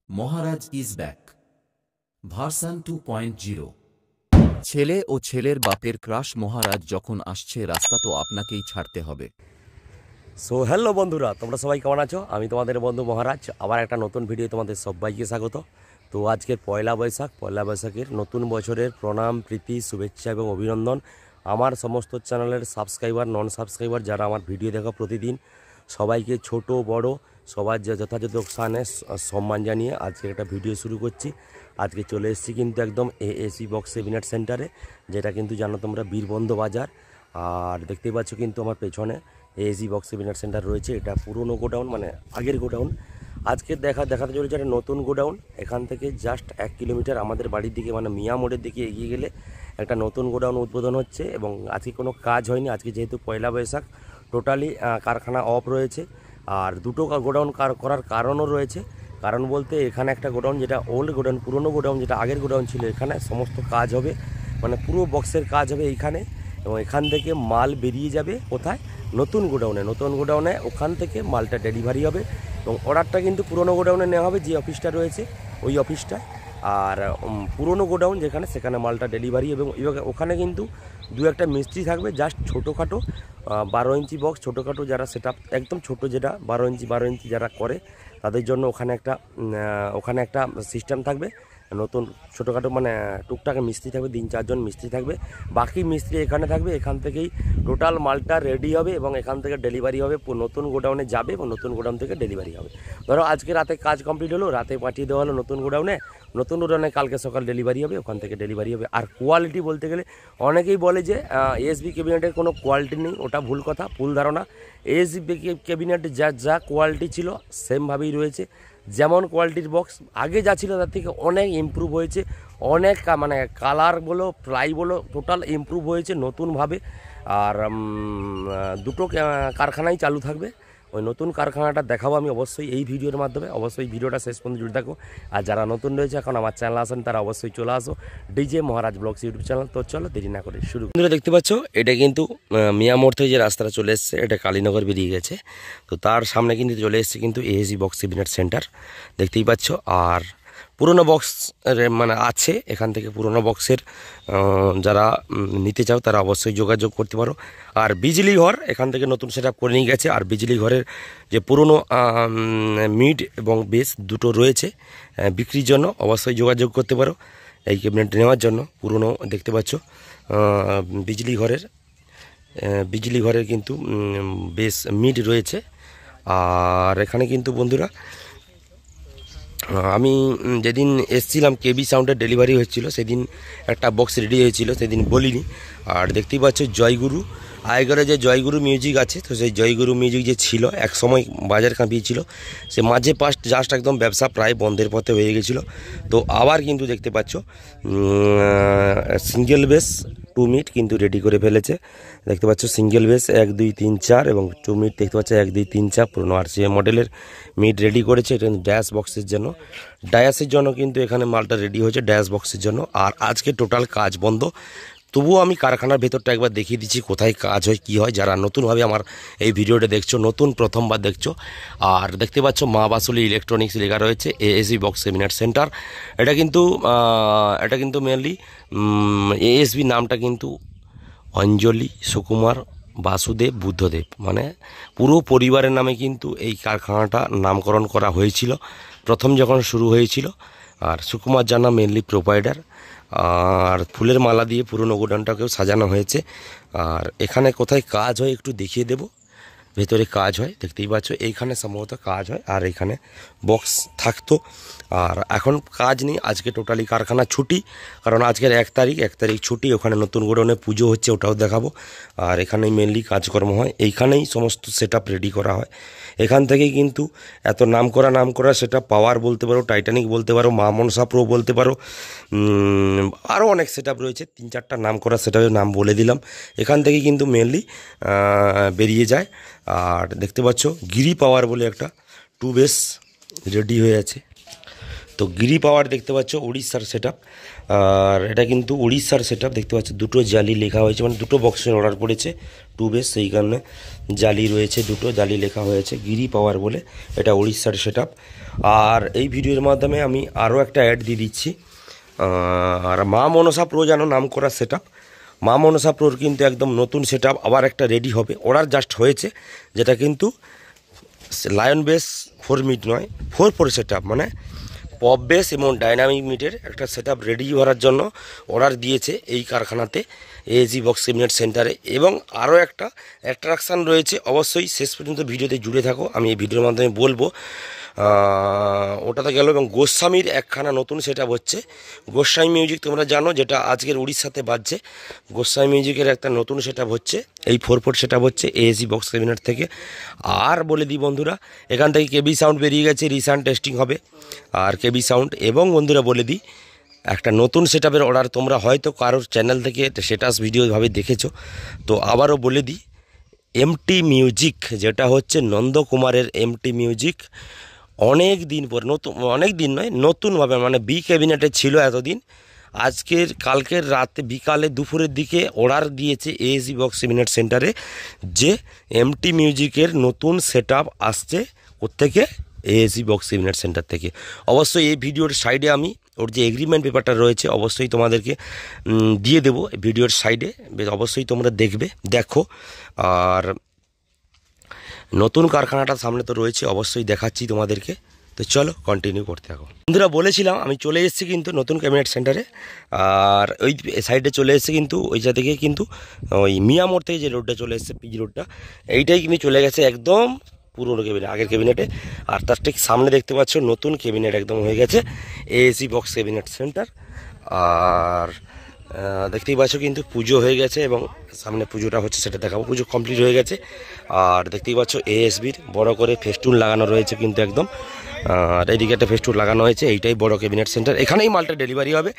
Maharaj is back version 2.0। ছেলে ও ছেলের বাপের ক্রাশ মহারাজ যখন আসছে রাস্তা তো আপনাকেই ছাড়তে হবে। সো হ্যালো বন্ধুরা, তোমরা সবাই কেমন আছো? আমি তোমাদের বন্ধু মহারাজ, আবার একটা নতুন ভিডিও তোমাদের সবাইকে স্বাগত। তো আজকে পয়লা বৈশাখের নতুন বছরের প্রণাম, প্রীতি, শুভেচ্ছা এবং অভিনন্দন আমার সমস্ত চ্যানেলের সাবস্ক্রাইবার, নন সাবস্ক্রাইবার যারা আমার ভিডিও দেখো প্রতিদিন, সবাইকে ছোট বড় সবার যথাযথ স্থানে সম্মান জানিয়ে আজকে একটা ভিডিও শুরু করছি। আজকে চলে এসেছি কিন্তু একদম এএসি বক্স সেমিনার সেন্টারে, যেটা কিন্তু জানো তোমরা বীরবন্ধ বাজার। আর দেখতেই পাচ্ছ কিন্তু আমার পেছনে এএসি বক্স সেমিনার সেন্টার রয়েছে। এটা পুরনো গোডাউন, মানে আগের গোডাউন। আজকে দেখাতে চলেছে একটা নতুন গোডাউন। এখান থেকে জাস্ট 1 কিলোমিটার আমাদের বাড়ির দিকে, মানে মিয়া মোড়ের দিকে এগিয়ে গেলে একটা নতুন গোডাউন উদ্বোধন হচ্ছে। এবং আজকে কোনো কাজ হয়নি, আজকে যেহেতু পয়লা বৈশাখ, টোটালি কারখানা অফ রয়েছে। আর দুটো গোডাউন করার কারণও রয়েছে। কারণ বলতে এখানে একটা গোডাউন, যেটা ওল্ড গোডাউন, পুরনো গোডাউন, যেটা আগের গোডাউন ছিল, এখানে সমস্ত কাজ হবে, মানে পুরো বক্সের কাজ হবে এইখানে। এবং এখান থেকে মাল বেরিয়ে যাবে কোথায়? নতুন গোডাউনে ওখান থেকে মালটা ডেলিভারি হবে। এবং অর্ডারটা কিন্তু পুরনো গোডাউনে নেওয়া হবে, যে অফিসটা রয়েছে ওই অফিসটা। আর পুরনো গোডাউন যেখানে, সেখানে মালটা ডেলিভারি। এবং ওখানে কিন্তু দু একটা মিস্ত্রি থাকবে, জাস্ট ছোটোখাটো 12 ইঞ্চি বক্স, ছোটোখাটো যারা সেট আপ, একদম ছোটো যেটা 12 ইঞ্চি যারা করে, তাদের জন্য ওখানে একটা সিস্টেম থাকবে। নতুন ছোটোখাটো মানে টুকটাক মিস্ত্রি থাকবে, 3-4 জন মিস্ত্রি থাকবে, বাকি মিস্ত্রি এখানে থাকবে। এখান থেকেই টোটাল মালটা রেডি হবে এবং এখান থেকে ডেলিভারি হবে, নতুন গোডাউনে যাবে এবং নতুন গোডাউন থেকে ডেলিভারি হবে। ধরো আজকে রাতে কাজ কমপ্লিট হলো, রাতে পাঠিয়ে দেওয়া হলো নতুন গোডাউনে, কালকে সকাল ডেলিভারি হবে, ওখান থেকে ডেলিভারি হবে। আর কোয়ালিটি বলতে গেলে অনেকেই বলে যে এএসবি ক্যাবিনেটের কোনো কোয়ালিটি নেই, ওটা ভুল কথা, ভুল ধারণা। এএসবি ক্যাবিনেট যা কোয়ালিটি ছিল সেমভাবেই রয়েছে। যেমন কোয়ালিটির বক্স আগে যা ছিল তার থেকে অনেক ইমপ্রুভ হয়েছে, অনেক মানে কালার বলো, প্লাই বলো, টোটাল ইমপ্রুভ হয়েছে নতুনভাবে। আর দুটো কারখানাই চালু থাকবে। ওই নতুন কারখানাটা দেখাবো আমি অবশ্যই এই ভিডিওর মাধ্যমে। অবশ্যই ভিডিওটা শেষ পর্যন্ত জুড়ে থাকো। আর যারা নতুন রয়েছে এখন আমার চ্যানেল আসেন, তারা অবশ্যই চলে আসো ডিজে মহারাজ ব্লগস ইউটিউব চ্যানেল। তো চলো দেরি না করে শুরু। বন্ধুরা দেখতে পাচ্ছ, এটা কিন্তু মিয়া মোড় থেকে যে রাস্তাটা চলে এসছে, এটা কালীনগর বেরিয়ে গেছে। তো তার সামনে কিন্তু চলে এসছে কিন্তু এএসি বক্স সেমিনার সেন্টার, দেখতেই পাচ্ছ। আর পুরনো বক্স মানে আছে, এখান থেকে পুরনো বক্সের যারা নিতে চাও তারা অবশ্যই যোগাযোগ করতে পারো। আর বিজলি ঘর এখান থেকে নতুন সেট আপ করে নিয়ে গেছে। আর বিজলি ঘরের যে পুরনো মিড এবং বেস দুটো রয়েছে বিক্রির জন্য, অবশ্যই যোগাযোগ করতে পারো এই ক্যাবিনেট নেওয়ার জন্য। পুরনো দেখতে পাচ্ছ বিজলি ঘরের কিন্তু বেস মিড রয়েছে। আর এখানে কিন্তু বন্ধুরা আমি যেদিন এসছিলাম কেবি সাউন্ডের ডেলিভারি হয়েছিল, সেদিন একটা বক্স রেডি হয়েছিল, সেদিন বলিনি। আর দেখতেই পাচ্ছ জয়গুরু, আগেকারে যে জয়গুরু মিউজিক আছে, তো সেই জয়গুরু মিউজিক যে ছিল এক সময় বাজার কাঁপিয়েছিল, সে মাঝে জাস্ট একদম ব্যবসা প্রায় বন্ধের পথে হয়ে গেছিলো। তো আবার কিন্তু দেখতে পাচ্ছ সিঙ্গেল বেস 2 মিট কিন্তু রেডি করে ফেলেছে। দেখতে পাচ্ছ সিঙ্গেল বেস 1 2 3 4 এবং 2 মিট দেখতে পাচ্ছ 1 2 3 4 পুরনো আরসিএম মডেলের মিট রেডি করেছে। এটা ড্যাশ বক্সের জন্য, ডায়াসের জন্য কিন্তু এখানে মালটা রেডি হয়েছে, ড্যাশ বক্সের জন্য। আর আজকে টোটাল কাজ বন্ধ, তবুও আমি কারখানার ভেতরটা একবার দেখিয়ে দিচ্ছি কোথায় কাজ হয় কী হয়। যারা নতুনভাবে আমার এই ভিডিওটা দেখছো, প্রথমবার দেখছো। আর দেখতে পাচ্ছ মা বাসুলি ইলেকট্রনিক্স লেখা রয়েছে, এএসবি বক্স সেমিনার সেন্টার। এটা কিন্তু মেনলি এএসবি নামটা কিন্তু অঞ্জলি, সুকুমার, বাসুদেব, বুদ্ধদেব, মানে পুরো পরিবারের নামে কিন্তু এই কারখানাটা নামকরণ করা হয়েছিল প্রথম যখন শুরু হয়েছিল। আর সুকুমার জানা মেনলি প্রোপাইডার। আর ফুলের মালা দিয়ে পুরনো গোডাউনটাকেও সাজানো হয়েছে। আর এখানে কোথায় কাজ হয় একটু দেখিয়ে দেব। ভেতরে কাজ হয় দেখতেই পাচ্ছ, এইখানে সম্ভবত কাজ হয়, আর এখানে বক্স থাকতো। আর এখন কাজ নেই, আজকে টোটালি কারখানা ছুটি, কারণ আজকের 1 তারিখ ছুটি। ওখানে নতুন গোডাউনে পুজো হচ্ছে, ওটাও দেখাবো। আর এখানেই মেনলি কাজকর্ম হয়, এইখানেই সমস্ত সেট আপ রেডি করা হয়। এখান থেকেই কিন্তু এত নাম করা সেটা পাওয়ার বলতে পারো, টাইটানিক বলতে পারো, মা মনসা প্রো বলতে পারো, আরও অনেক সেট আপ রয়েছে। 3-4টা নাম করা সেট আপের নাম বলে দিলাম। এখান থেকেই কিন্তু মেনলি বেরিয়ে যায়। আর দেখতে পাচ্ছ গিরি পাওয়ার বলে একটা 2 বেস রেডি হয়ে আছে। তো গিরি পাওয়ার দেখতে পাচ্ছ উড়িষ্যার সেটআপ, আর এটা কিন্তু উড়িষ্যার সেটআপ দেখতে পাচ্ছ, দুটো জালি লেখা হয়েছে, মানে দুটো বক্সের অর্ডার পড়েছে 2 বেস, সেই কারণে জালি রয়েছে, দুটো জালি লেখা হয়েছে গিরি পাওয়ার বলে। এটা উড়িষ্যার সেটআপ। আর এই ভিডিওর মাধ্যমে আমি আরও একটা অ্যাড দিয়ে দিচ্ছি, আর মা মনসা প্রো যেন নাম করা সেটআপ। মা মনসা প্রোর কিন্তু একদম নতুন সেটআপ আবার একটা রেডি হবে, অর্ডার জাস্ট হয়েছে, যেটা কিন্তু লায়ন বেস 4 মিট নয় 4 সেটআপ, মানে পপ বেস এবং ডাইনামিক মিটের একটা সেটআপ রেডি করার জন্য অর্ডার দিয়েছে এই কারখানাতে, এএসজি বক্স ক্যাবিনেট সেন্টারে। এবং আরও একটা অ্যাট্রাকশান রয়েছে, অবশ্যই শেষ পর্যন্ত ভিডিওতে জুড়ে থাকো, আমি এই ভিডিওর মাধ্যমে বলবো। ওটাতে গেল। এবং গোস্বামীর একখানা নতুন সেটআপ হচ্ছে, গোস্বামী মিউজিক তোমরা জানো, যেটা আজকের উড়িষ্যাতে বাজছে। গোস্বামী মিউজিকের একটা নতুন সেটআপ হচ্ছে, এই 4 সেটআপ হচ্ছে এএসজি বক্স ক্যাবিনেট থেকে। আর বলে দিই বন্ধুরা, এখান থেকে কেবি সাউন্ড বেরিয়ে গেছে, রিসাউন্ড টেস্টিং হবে আর কেবি সাউন্ড। এবং বন্ধুরা বলে দিই, একটা নতুন সেটআপের অর্ডার তোমরা হয়তো কারোর চ্যানেল থেকে স্ট্যাটাস ভিডিওভাবে দেখেছো, তো আবারও বলে দিই, এমটি মিউজিক, যেটা হচ্ছে নন্দকুমারের এমটি মিউজিক, অনেক দিন পর নতুন, অনেক দিন নয়, নতুনভাবে, মানে বি ক্যাবিনেটে ছিল এতদিন, কালকের রাতে বিকালে দুপুরের দিকে অর্ডার দিয়েছে এএসজি বক্স ক্যাবিনেট সেন্টারে যে এমটি মিউজিকের নতুন সেটআপ আসছে। কোত্থেকে? এএসজি বক্স ক্যাবিনেট সেন্টার থেকে। অবশ্যই এই ভিডিওর সাইডে আমি ওর যে এগ্রিমেন্ট পেপারটা রয়েছে অবশ্যই তোমাদেরকে দিয়ে দেবো ভিডিওর সাইডে, অবশ্যই তোমরা দেখো। আর নতুন কারখানাটা সামনে তো রয়েছে, অবশ্যই দেখাচ্ছি তোমাদেরকে। তো চলো কন্টিনিউ করতে থাকো। বন্ধুরা বলেছিলাম আমি চলে এসেছি কিন্তু নতুন ক্যাবিনেট সেন্টারে, আর ওই সাইডে চলে এসেছে কিন্তু ওইটা থেকে কিন্তু ওই মিয়ামোড় থেকে যে রোডটা চলে এসেছে, পিজি রোডটা, এইটাই কিন্তু চলে গেছে একদম পুরোনো ক্যাবিনেট, আগের ক্যাবিনেটে। আর তার ঠিক সামনে দেখতে পাচ্ছ নতুন ক্যাবিনেট একদম হয়ে গেছে, এএসজি বক্স ক্যাবিনেট সেন্টার। আর দেখতেই পাচ্ছ কিন্তু পুজো হয়ে গেছে, এবং সামনে পুজোটা হচ্ছে সেটা দেখাবো, পুজো কমপ্লিট হয়ে গেছে। আর দেখতেই পাচ্ছ এএসবির বড় করে ফেস্টুন লাগানো রয়েছে কিন্তু একদম, আর এদিকে একটা ফেস্টুন লাগানো হয়েছে, এইটাই বড় ক্যাবিনেট সেন্টার। এখানেই মালটা ডেলিভারি হবে,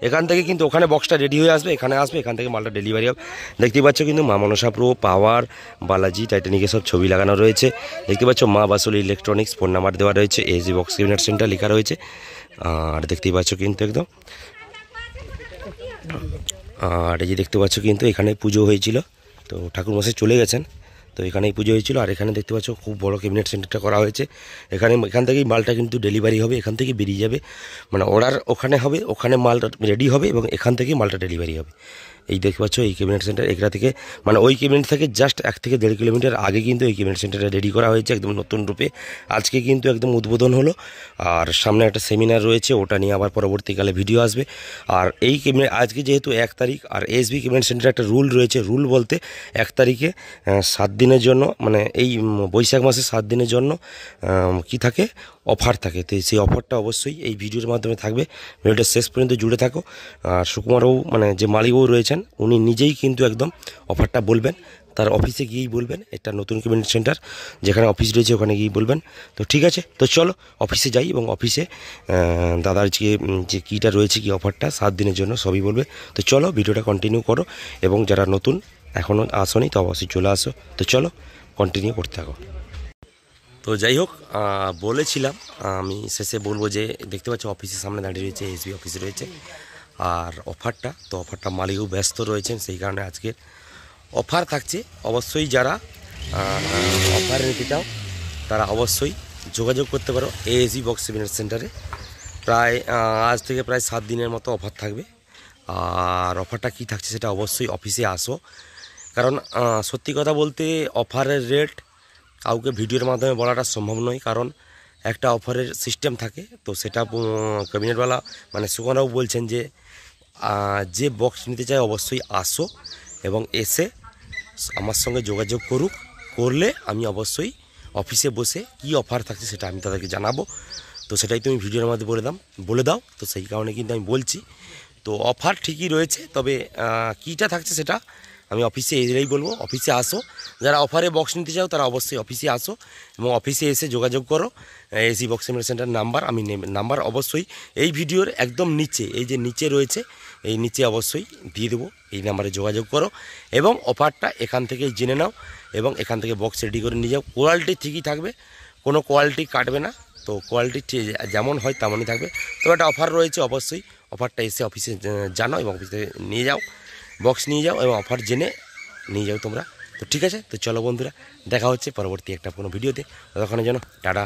এখান থেকে কিন্তু ওখানে বক্সটা রেডি হয়ে আসবে, এখানে আসবে, এখান থেকে মালটা ডেলিভারি হবে। দেখতেই পাচ্ছ কিন্তু মা মনসা প্রো, পাওয়ার, বালাজি, টাইটানিকের সব ছবি লাগানো রয়েছে। দেখতে পাচ্ছ মা বাসুল ইলেকট্রনিক্স, ফোন নাম্বার দেওয়া রয়েছে, এএসজি বক্স ক্যাবিনেট সেন্টার লেখা রয়েছে। আর দেখতেই পাচ্ছ কিন্তু একদম, আর এই যে দেখতে পাচ্ছ কিন্তু এখানে পুজো হয়েছিল, তো ঠাকুরমশাই চলে গেছেন, তো এখানেই পুজো হয়েছিল। আর এখানে দেখতে পাচ্ছ খুব বড় ক্যাবিনেট সেন্টারটা করা হয়েছে, এখান থেকেই মালটা কিন্তু ডেলিভারি হবে, এখান থেকে বেরিয়ে যাবে, মানে অর্ডার ওখানে হবে, ওখানে মালটা রেডি হবে এবং এখান থেকেই মালটা ডেলিভারি হবে। এই দেখতে পাচ্ছ এই ক্যাবিনেট সেন্টার এখান থেকে, মানে ওই ক্যাবিনেট থেকে জাস্ট 1 থেকে 1.5 কিলোমিটার আগে কিন্তু এই ক্যাবিনেট সেন্টারটা রেডি করা হয়েছে একদম নতুন রূপে। আজকে কিন্তু একদম উদ্বোধন হলো, আর সামনে একটা সেমিনার রয়েছে, ওটা নিয়ে আবার পরবর্তীকালে ভিডিও আসবে। আর এই ক্যাবিনেট আজকে যেহেতু 1 তারিখ, আর এসবি ক্যাবিনেট সেন্টারে একটা রুল রয়েছে, রুল বলতে 1 তারিখে 7 দিনের জন্য, মানে এই বৈশাখ মাসে 7 দিনের জন্য কি থাকে, অফার থাকে। তো সেই অফারটা অবশ্যই এই ভিডিওর মাধ্যমে থাকবে, ভিডিওটা শেষ পর্যন্ত জুড়ে থাকো। আর সুকুমারবাবু, মানে যে মালিকবাবু রয়েছেন, উনি নিজেই কিন্তু একদম অফারটা বলবেন, তার অফিসে গিয়েই বলবেন, এটা নতুন ক্যাবিনেট সেন্টার যেখানে অফিস রয়েছে ওখানে গিয়েই বলবেন। তো ঠিক আছে, তো চলো অফিসে যাই, এবং অফিসে দাদার যে কীটা রয়েছে, কি অফারটা 7 দিনের জন্য সবই বলবে। তো চলো ভিডিওটা কন্টিনিউ করো, এবং যারা নতুন এখনও আসোনি তো অবশ্যই চলে আসো। তো চলো কন্টিনিউ করতে থাকো। তো যাই হোক, বলেছিলাম আমি শেষে বলবো যে দেখতে পাচ্ছ অফিসের সামনে দাঁড়িয়ে রয়েছে, এসবি অফিস রয়েছে। আর অফারটা মালিকও ব্যস্ত রয়েছেন, সেই কারণে আজকে অফার থাকছে। অবশ্যই যারা অফার নিতে চাও তারা অবশ্যই যোগাযোগ করতে পারো এএসজি বক্স ক্যাবিনেট সেন্টারে। আজ থেকে প্রায় 7 দিনের মতো অফার থাকবে। আর অফারটা কি থাকছে সেটা অবশ্যই অফিসে আসো, কারণ সত্যি কথা বলতে অফারের রেট কাউকে ভিডিওর মাধ্যমে বলাটা সম্ভব নয়, কারণ একটা অফারের সিস্টেম থাকে। তো সেটা ক্যাবিনেটওয়ালা, মানে সুকনাও বলছেন যে বক্স নিতে চায় অবশ্যই আসো, এবং এসে আমার সঙ্গে যোগাযোগ করলে আমি অবশ্যই অফিসে বসে কি অফার থাকছে সেটা আমি তাদেরকে জানাবো। তো সেটাই তুমি ভিডিওর মধ্যে বলে দাও, তো সেই কারণে কিন্তু আমি বলছি। তো অফার ঠিকই রয়েছে, তবে কীটা থাকছে সেটা আমি অফিসে এলেই বলবো। অফিসে আসো, যারা অফারে বক্স নিতে চাও তারা অবশ্যই অফিসে আসো, এবং অফিসে এসে যোগাযোগ করো। AC box cabinet centre number অবশ্যই এই ভিডিওর একদম নিচে, এই যে নিচে রয়েছে, এই নিচে অবশ্যই দিয়ে দেবো, এই নাম্বারে যোগাযোগ করো, এবং অফারটা এখান থেকেই জেনে নাও, এবং এখান থেকে বক্স রেডি করে নিয়ে যাও। কোয়ালিটি ঠিকই থাকবে, কোনো কোয়ালিটি কাটবে না, তো কোয়ালিটি যেমন হয় তেমনই থাকবে। তো একটা অফার রয়েছে, অবশ্যই অফারটা এসে অফিসে জানাও এবং অফিসে নিয়ে যাও, বক্স নিয়ে যাও এবং অফার জেনে নিয়ে যাও তোমরা। তো ঠিক আছে, তো চলো বন্ধুরা, দেখা হচ্ছে পরবর্তী একটা কোনো ভিডিওতে। ততক্ষণের জন্য টাটা।